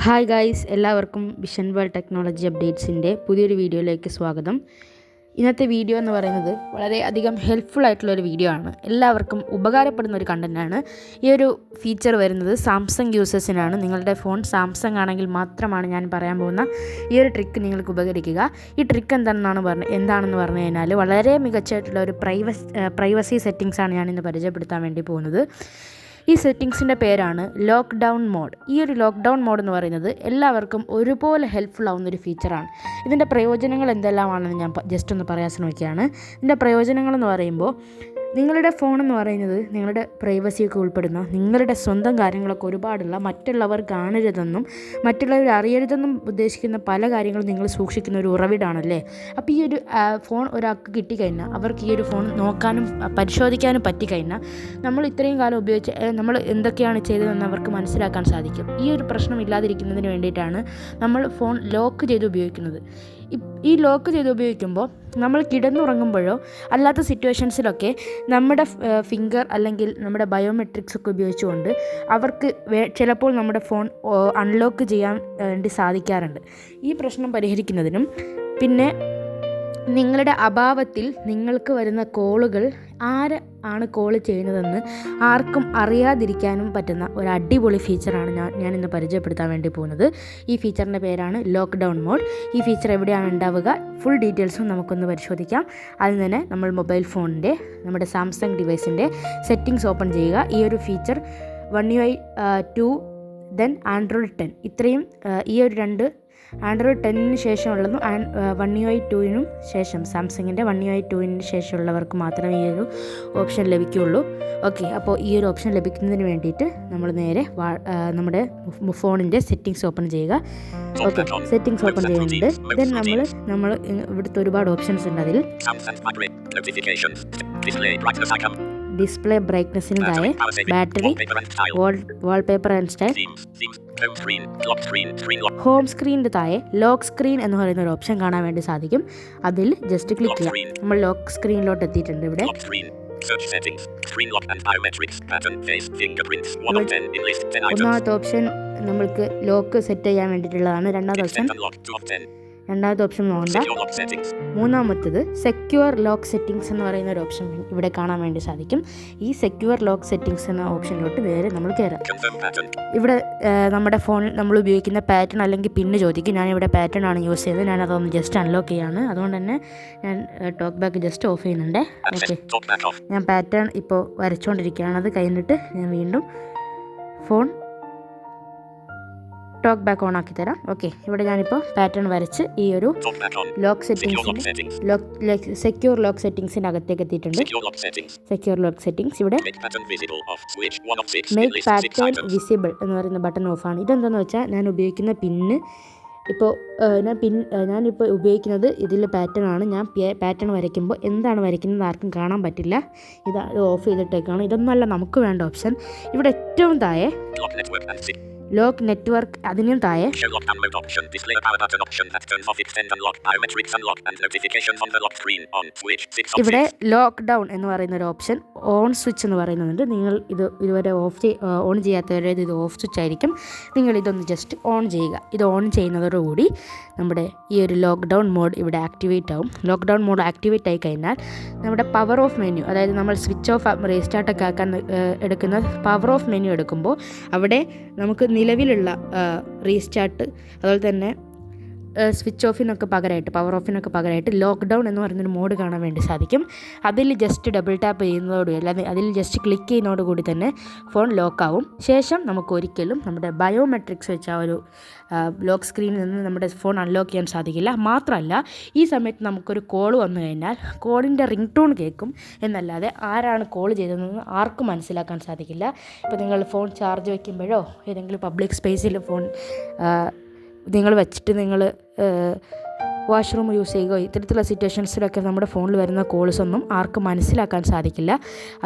Hi guys, എല്ലാവർക്കും vision world technology അപ്ഡേറ്റ്സിൻ്റെ പുതിയൊരു വീഡിയോയിലേക്ക് സ്വാഗതം. ഇന്നത്തെ വീഡിയോ എന്ന് പറയുന്നത് വളരെയധികം ഹെൽപ്ഫുൾ ആയിട്ടുള്ളൊരു വീഡിയോ ആണ്. എല്ലാവർക്കും ഉപകാരപ്പെടുന്ന ഒരു കണ്ടൻറ്റാണ്. ഈ ഒരു ഫീച്ചർ വരുന്നത് സാംസങ് യൂസേഴ്സിനാണ്. നിങ്ങളുടെ ഫോൺ സാംസങ് ആണെങ്കിൽ മാത്രമാണ് ഞാൻ പറയാൻ പോകുന്ന ഈ ഒരു ട്രിക്ക് നിങ്ങൾക്ക് ഉപകരിക്കുക. ഈ ട്രിക്ക് എന്താണെന്ന് പറഞ്ഞു കഴിഞ്ഞാൽ വളരെ മികച്ചായിട്ടുള്ള ഒരു പ്രൈവസി സെറ്റിങ്സാണ് ഞാനിന്ന് പരിചയപ്പെടുത്താൻ വേണ്ടി പോകുന്നത്. ഈ സെറ്റിങ്സിൻ്റെ പേരാണ് ലോക്ക്ഡൗൺ മോഡ്. ഈ ഒരു ലോക്ക്ഡൗൺ മോഡ് എന്ന് പറയുന്നത് എല്ലാവർക്കും ഒരുപോലെ ഹെൽപ്ഫുൾ ആവുന്നൊരു ഫീച്ചറാണ്. ഇതിൻ്റെ പ്രയോജനങ്ങൾ എന്തെല്ലാമാണെന്ന് ഞാൻ ജസ്റ്റ് ഒന്ന് പറയാൻ ശ്രമിക്കുകയാണ്. ഇതിൻ്റെ പ്രയോജനങ്ങളെന്ന് പറയുമ്പോൾ, നിങ്ങളുടെ ഫോൺ എന്ന് പറയുന്നത് നിങ്ങളുടെ പ്രൈവസിയൊക്കെ ഉൾപ്പെടുന്ന നിങ്ങളുടെ സ്വന്തം കാര്യങ്ങളൊക്കെ ഒരുപാടുള്ള, മറ്റുള്ളവർ കാണരുതെന്നും മറ്റുള്ളവർ അറിയരുതെന്നും ഉദ്ദേശിക്കുന്ന പല കാര്യങ്ങളും നിങ്ങൾ സൂക്ഷിക്കുന്ന ഒരു ഉറവിടാണല്ലേ. അപ്പോൾ ഈ ഒരു ഫോൺ ഒരാൾക്ക് കിട്ടിക്കഴിഞ്ഞാൽ, അവർക്ക് ഈ ഒരു ഫോൺ നോക്കാനും പരിശോധിക്കാനും പറ്റിക്കഴിഞ്ഞാൽ, നമ്മൾ ഇത്രയും കാലം ഉപയോഗിച്ച് നമ്മൾ എന്തൊക്കെയാണ് ചെയ്തതെന്ന് അവർക്ക് മനസ്സിലാക്കാൻ സാധിക്കും. ഈ ഒരു പ്രശ്നം ഇല്ലാതിരിക്കുന്നതിന് വേണ്ടിയിട്ടാണ് നമ്മൾ ഫോൺ ലോക്ക് ചെയ്ത് ഉപയോഗിക്കുന്നത്. ഈ ലോക്ക് ചെയ്ത് ഉപയോഗിക്കുമ്പോൾ നമ്മൾ കിടന്നുറങ്ങുമ്പോഴോ അല്ലാത്ത സിറ്റുവേഷൻസിലൊക്കെ നമ്മുടെ ഫിംഗർ അല്ലെങ്കിൽ നമ്മുടെ ബയോമെട്രിക്സ് ഒക്കെ ഉപയോഗിച്ചുകൊണ്ട് അവർക്ക് ചിലപ്പോൾ നമ്മുടെ ഫോൺ അൺലോക്ക് ചെയ്യാൻ വേണ്ടി സാധിക്കാറുണ്ട്. ഈ പ്രശ്നം പരിഹരിക്കുന്നതിനും പിന്നെ നിങ്ങളുടെ അഭാവത്തിൽ നിങ്ങൾക്ക് വരുന്ന കോളുകൾ ആണ് കോൾ ചെയ്യുന്നതെന്ന് ആർക്കും അറിയാതിരിക്കാനും പറ്റുന്ന ഒരു അടിപൊളി ഫീച്ചറാണ് ഞാനിന്ന് പരിചയപ്പെടുത്താൻ വേണ്ടി പോകുന്നത്. ഈ ഫീച്ചറിൻ്റെ പേരാണ് ലോക്ക്ഡൗൺ മോഡ്. ഈ ഫീച്ചർ എവിടെയാണ് ഉണ്ടാവുക, ഫുൾ ഡീറ്റെയിൽസും നമുക്കൊന്ന് പരിശോധിക്കാം. അതിന് തന്നെ നമ്മൾ മൊബൈൽ ഫോണിൻ്റെ, നമ്മുടെ സാംസങ് ഡിവൈസിൻ്റെ സെറ്റിങ്സ് ഓപ്പൺ ചെയ്യുക. ഈ ഒരു feature One UI 2 then Android 10, ഇത്രയും ഈ ഒരു രണ്ട് Android 10-ന് ശേഷമുള്ളതും One UI 2-നും ശേഷം, സാംസങ്ങിൻ്റെ One UI 2-ന് ശേഷമുള്ളവർക്ക് മാത്രമേ ഈ ഒരു ഓപ്ഷൻ ലഭിക്കുകയുള്ളൂ. ഓക്കെ, അപ്പോൾ ഈ ഒരു ഓപ്ഷൻ ലഭിക്കുന്നതിന് വേണ്ടിയിട്ട് നമ്മൾ നേരെ നമ്മുടെ ഫോണിൻ്റെ സെറ്റിങ്സ് ഓപ്പൺ ചെയ്യുക. ഓക്കെ, സെറ്റിങ്സ് ഓപ്പൺ ചെയ്യുന്നുണ്ട്. ദെൻ നമ്മൾ ഇവിടുത്തെ ഒരുപാട് ഓപ്ഷൻസ് ഉണ്ട്. അതിൽ ഡിസ്പ്ലേ ബ്രൈറ്റ്നസിന് താഴെ battery, wallpaper and style, home സ്ക്രീനിൻ്റെ താഴെ ലോക്ക് സ്ക്രീൻ എന്ന് പറയുന്ന ഒരു ഓപ്ഷൻ കാണാൻ വേണ്ടി സാധിക്കും. അതിൽ ജസ്റ്റ് ക്ലിക്ക് ചെയ്യാം. നമ്മൾ ലോക്ക് സ്ക്രീനിലോട്ട് എത്തിയിട്ടുണ്ട്. ഇവിടെ ഒന്നാമത്തെ ഓപ്ഷൻ നമ്മൾക്ക് ലോക്ക് സെറ്റ് ചെയ്യാൻ വേണ്ടിയിട്ടുള്ളതാണ്. രണ്ടാമത്തെ ഓപ്ഷൻ നോക്കണ്ട. മൂന്നാമത്തേത് സെക്യൂർ ലോക്ക് സെറ്റിങ്സ് എന്ന് പറയുന്ന ഒരു ഓപ്ഷൻ ഇവിടെ കാണാൻ വേണ്ടി സാധിക്കും. ഈ സെക്യൂർ ലോക്ക് സെറ്റിങ്സ് എന്ന ഓപ്ഷനിലോട്ട് നേരെ നമ്മൾ കയറാം. ഇവിടെ നമ്മുടെ ഫോണിൽ നമ്മൾ ഉപയോഗിക്കുന്ന പാറ്റേൺ അല്ലെങ്കിൽ പിന്ന് ചോദിക്കും. ഞാനിവിടെ പാറ്റേൺ ആണ് യൂസ് ചെയ്തത്. ഞാനതൊന്ന് ജസ്റ്റ് അൺലോക്ക് ചെയ്യാണ്. അതുകൊണ്ട് തന്നെ ഞാൻ ടോക്ക് ബാക്ക് ജസ്റ്റ് ഓഫ് ചെയ്യുന്നുണ്ട്. ഓക്കെ, ഞാൻ പാറ്റേൺ ഇപ്പോൾ വരച്ചുകൊണ്ടിരിക്കുകയാണ്. അത് കഴിഞ്ഞിട്ട് ഞാൻ വീണ്ടും ഫോൺ ടോക്ക് ബാക്ക് ഓൺ ആക്കി തരാം. ഓക്കെ, ഇവിടെ ഞാനിപ്പോൾ പാറ്റേൺ വരച്ച് ഈ ഒരു ലോക്ക് സെക്യൂർ ലോക്ക് സെറ്റിങ്സിൻ്റെ അകത്തേക്ക് എത്തിയിട്ടുണ്ട്. സെക്യൂർ ലോക്ക് സെറ്റിങ്സ്, ഇവിടെ മേക്ക് പാറ്റേൺ വിസിബിൾ എന്ന് പറയുന്ന ബട്ടൺ ഓഫാണ്. ഇതെന്താണെന്ന് വെച്ചാൽ, ഞാൻ ഉപയോഗിക്കുന്ന പിന്ന് ഞാനിപ്പോൾ ഉപയോഗിക്കുന്നത് ഇതിൽ പാറ്റേൺ ആണ്. ഞാൻ പാറ്റേൺ വരയ്ക്കുമ്പോൾ എന്താണ് വരയ്ക്കുന്നത് ആർക്കും കാണാൻ പറ്റില്ല. ഇത് ഓഫ് ചെയ്തിട്ടേക്കാണ്. ഇതൊന്നുമല്ല നമുക്ക് വേണ്ട ഓപ്ഷൻ. ഇവിടെ ഏറ്റവും താഴെ ലോക്ക് നെറ്റ്വർക്ക്, അതിനും താഴെ ഇവിടെ ലോക്ക് ഡൗൺ എന്ന് പറയുന്ന ഒരു ഓപ്ഷൻ, ഓൺ സ്വിച്ച് എന്ന് പറയുന്നുണ്ട്. നിങ്ങൾ ഇതുവരെ ഓൺ ചെയ്യാത്തവരെ ഇത് ഓഫ് സ്വിച്ച് ആയിരിക്കും. നിങ്ങൾ ഇതൊന്ന് ജസ്റ്റ് ഓൺ ചെയ്യുക. ഇത് ഓൺ ചെയ്യുന്നതോടുകൂടി നമ്മുടെ ഈ ഒരു ലോക്ക്ഡൗൺ മോഡ് ഇവിടെ ആക്ടിവേറ്റ് ആവും. ലോക്ക്ഡൗൺ മോഡ് ആക്ടിവേറ്റ് ആയി കഴിഞ്ഞാൽ നമ്മുടെ പവർ ഓഫ് മെനു, അതായത് നമ്മൾ സ്വിച്ച് ഓഫ് റീസ്റ്റാർട്ടൊക്കെ ആക്കാൻ എടുക്കുന്ന പവർ ഓഫ് മെനു എടുക്കുമ്പോൾ അവിടെ നമുക്ക് നിലവിലുള്ള റീസ്റ്റാർട്ട്, അതുപോലെ തന്നെ സ്വിച്ച് ഓഫിനൊക്കെ പകരമായിട്ട്, പവർ ഓഫിനൊക്കെ പകരമായിട്ട് ലോക്ക്ഡൗൺ എന്ന് പറയുന്നൊരു മോഡ് കാണാൻ വേണ്ടി സാധിക്കും. അതിൽ ജസ്റ്റ് ഡബിൾ ടാപ്പ് ചെയ്യുന്നതോടുകൂടി, അല്ലാതെ അതിൽ ജസ്റ്റ് ക്ലിക്ക് ചെയ്യുന്നതോടുകൂടി തന്നെ ഫോൺ ലോക്കാവും. ശേഷം നമുക്ക് ഒരിക്കലും നമ്മുടെ ബയോമെട്രിക്സ് വെച്ച ആ ഒരു ലോക്ക് സ്ക്രീനിൽ നിന്ന് നമ്മുടെ ഫോൺ അൺലോക്ക് ചെയ്യാൻ സാധിക്കില്ല. മാത്രമല്ല, ഈ സമയത്ത് നമുക്കൊരു കോൾ വന്നു കഴിഞ്ഞാൽ കോളിൻ്റെ റിംഗ് ടോൺ കേൾക്കും എന്നല്ലാതെ ആരാണ് കോൾ ചെയ്തതെന്ന് ആർക്കും മനസ്സിലാക്കാൻ സാധിക്കില്ല. ഇപ്പോൾ നിങ്ങൾ ഫോൺ ചാർജ് വയ്ക്കുമ്പോഴോ ഏതെങ്കിലും പബ്ലിക് സ്പേസിൽ ഫോൺ നിങ്ങൾ വെച്ചിട്ട് നിങ്ങൾ വാഷ്റൂം യൂസ് ചെയ്യുകയോ ഇത്തരത്തിലുള്ള സിറ്റുവേഷൻസിലൊക്കെ നമ്മുടെ ഫോണിൽ വരുന്ന കോൾസ് ഒന്നും ആർക്കും മനസ്സിലാക്കാൻ സാധിക്കില്ല.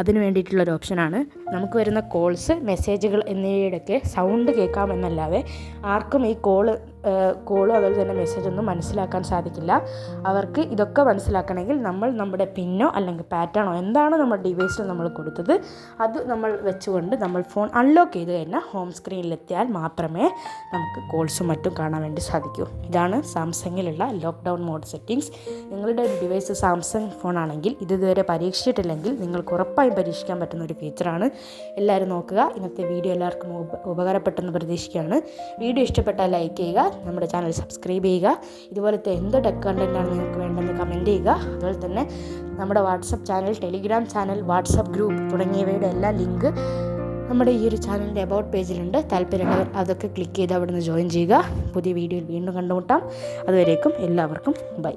അതിന് വേണ്ടിയിട്ടുള്ളൊരു ഓപ്ഷനാണ്. നമുക്ക് വരുന്ന കോൾസ്, മെസ്സേജുകൾ എന്നിവയുടെയൊക്കെ സൗണ്ട് കേൾക്കാമെന്നല്ലാതെ ആർക്കും ഈ കോള് കോളും അതുപോലെ തന്നെ മെസ്സേജൊന്നും മനസ്സിലാക്കാൻ സാധിക്കില്ല. അവർക്ക് ഇതൊക്കെ മനസ്സിലാക്കണമെങ്കിൽ നമ്മൾ നമ്മുടെ പിന്നോ അല്ലെങ്കിൽ പാറ്റേണോ എന്താണ് നമ്മുടെ ഡിവൈസിൽ നമ്മൾ കൊടുത്തത് അത് നമ്മൾ വെച്ചുകൊണ്ട് നമ്മൾ ഫോൺ അൺലോക്ക് ചെയ്ത് കഴിഞ്ഞാൽ ഹോം സ്ക്രീനിലെത്തിയാൽ മാത്രമേ നമുക്ക് കോൾസും മറ്റും കാണാൻ വേണ്ടി സാധിക്കൂ. ഇതാണ് സാംസങ്ങിലുള്ള ലോക്ക്ഡൗൺ മോഡ് സെറ്റിങ്സ്. നിങ്ങളുടെ ഡിവൈസ് സാംസങ് ഫോണാണെങ്കിൽ ഇതുവരെ പരീക്ഷിച്ചിട്ടില്ലെങ്കിൽ നിങ്ങൾക്ക് ഉറപ്പായും പരീക്ഷിക്കാൻ പറ്റുന്ന ഒരു ഫീച്ചറാണ്. എല്ലാവരും നോക്കുക. ഇന്നത്തെ വീഡിയോ എല്ലാവർക്കും ഉപകാരപ്പെട്ടെന്ന് പ്രതീക്ഷിക്കുകയാണ്. വീഡിയോ ഇഷ്ടപ്പെട്ടാൽ ലൈക്ക് ചെയ്യുക, നമ്മുടെ ചാനൽ സബ്സ്ക്രൈബ് ചെയ്യുക. ഇതുപോലത്തെ എന്ത് ടെക് കണ്ടൻറ്റാണ് നിങ്ങൾക്ക് വേണ്ടതെന്ന് കമൻറ്റ് ചെയ്യുക. അതുപോലെ തന്നെ നമ്മുടെ WhatsApp channel, Telegram channel, WhatsApp group തുടങ്ങിയവയുടെ എല്ലാ ലിങ്ക് നമ്മുടെ ഈ ഒരു ചാനലിൻ്റെ അബൌട്ട് പേജിലുണ്ട്. താല്പര്യമുള്ളവർ അതൊക്കെ ക്ലിക്ക് ചെയ്ത് അവിടെ നിന്ന് ജോയിൻ ചെയ്യുക. പുതിയ വീഡിയോയിൽ വീണ്ടും കണ്ടുമുട്ടാം. അതുവരേക്കും എല്ലാവർക്കും ബൈ.